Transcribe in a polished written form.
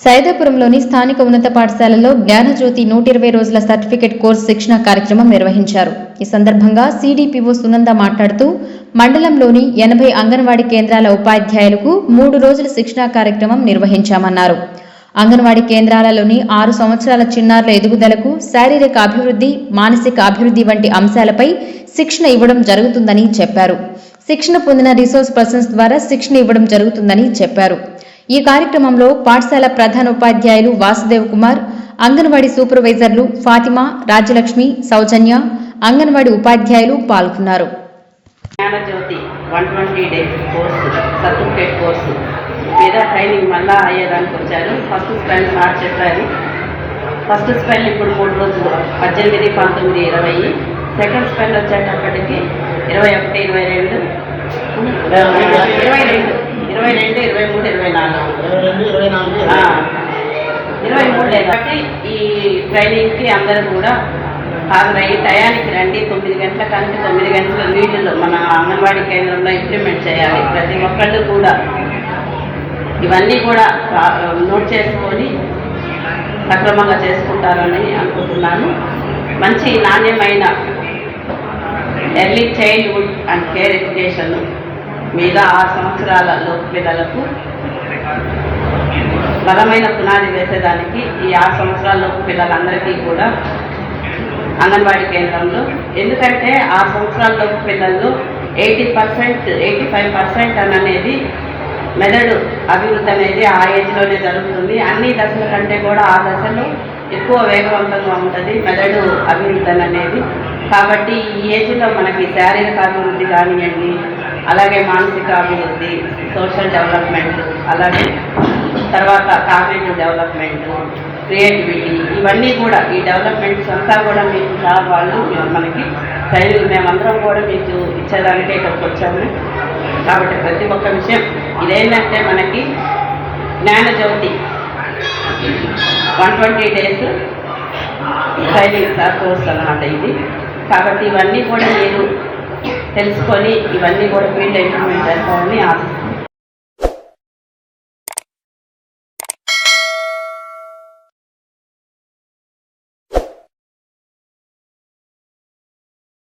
సైదాపురంలోని స్థానిక ఉన్నత పాఠశాలలో జ్ఞానజ్యోతి 120 రోజుల సర్టిఫికెట్ కోర్సు శిక్షణ కార్యక్రమం నిర్వహించారు. ఈ సందర్భంగా సిడిపిఓ సునంద మాట్లాడుతూ మండలంలోని 80 అంగన్వాడీ కేంద్రాల ఉపాధ్యాయులకు 3 రోజుల శిక్షణా కార్యక్రమం నిర్వహించామన్నారు. అంగన్వాడీ కేంద్రాలలోని 6 సంవత్సరాల చిన్నారుల ఎదుగుదలకు, శారీరక అభివృద్ధి, మానసిక అభివృద్ధి వంటి అంశాలపై శిక్షణ ఇవ్వడం జరుగుతుందని చెప్పారు. శిక్షణ పొందిన రిసోర్స్ పర్సన్స్ ద్వారా శిక్షణ ఇవ్వడం జరుగుతుందని చెప్పారు. ఈ కార్యక్రమంలో పాఠశాల ప్రధానోపాధ్యాయులు వాసుదేవ్ కుమార్, అంగన్వాడీ సూపర్వైజర్లు ఫాతిమా, రాజ్యలక్ష్మి, సౌజన్య, అంగన్వాడీ ఉపాధ్యాయులు పాల్గొన్నారు. Gnanajyothi 120 days course certificate course మీద ట్రైనింగ్ మళ్ళా అయ్యేదానికి వచ్చారు. ఫస్ట్ స్పెల్ సార్ చెప్పారు. ఫస్ట్ స్పెల్ ఇప్పుడు 3 రోజులు 18, 19, 20. సెకండ్ స్పెల్ వచ్చేటప్పటికి 21, 22, 23, 24 కాబట్టి ఈ ట్రైనింగ్కి అందరూ కూడా హాజరయ్యి టయానికి రండి. 9 గంటల కంటే 9 గంటల నీళ్ళు మన అంగన్వాడీ కేంద్రంలో ఇంప్లిమెంట్ చేయాలి. ప్రతి ఒక్కళ్ళు కూడా ఇవన్నీ కూడా నోట్ చేసుకొని సక్రమంగా చేసుకుంటారని అనుకుంటున్నాను. మంచి నాణ్యమైన early childhood and care education మీద 6 సంవత్సరాల లోపు పిల్లలకు బలమైన పునాది వేసేదానికి ఈ 6 సంవత్సరాల లోపు పిల్లలందరికీ కూడా అంగన్వాడీ కేంద్రంలో, ఎందుకంటే 6 సంవత్సరాల లోపు పిల్లల్లో 80%, 85% అనేది మెదడు అభివృద్ధి అనేది ఆ ఏజ్లోనే జరుగుతుంది. అన్ని దశల కంటే కూడా ఆ దశలో ఎక్కువ వేగవంతంగా ఉంటుంది మెదడు అభివృద్ధి అనేది. కాబట్టి ఈ ఏజ్లో మనకి శారీరక అభివృద్ధి కానివ్వండి, అలాగే మానసిక అభివృద్ధి, సోషల్ డెవలప్మెంట్, అలాగే తర్వాత కాగ్నిటివ్ డెవలప్మెంట్, క్రియేటివిటీ, ఇవన్నీ కూడా ఈ డెవలప్మెంట్స్ అంతా కూడా మీకు సార్ వాళ్ళు మనకి ట్రైనింగ్ మేమందరం కూడా మీకు ఇచ్చేదానికే ఇక్కడికి వచ్చాము. కాబట్టి ప్రతి ఒక్క విషయం ఇదేంటంటే మనకి జ్ఞానజ్యోతి 120 డేస్ ట్రైనింగ్ కోర్స్ అన్నమాట ఇది. కాబట్టి ఇవన్నీ కూడా మీరు తెలుసుకొని ఇవన్నీ కూడా ఫీల్డ్ ఇంప్లిమెంట్ చేస్తామని ఆశిస్తున్నాను.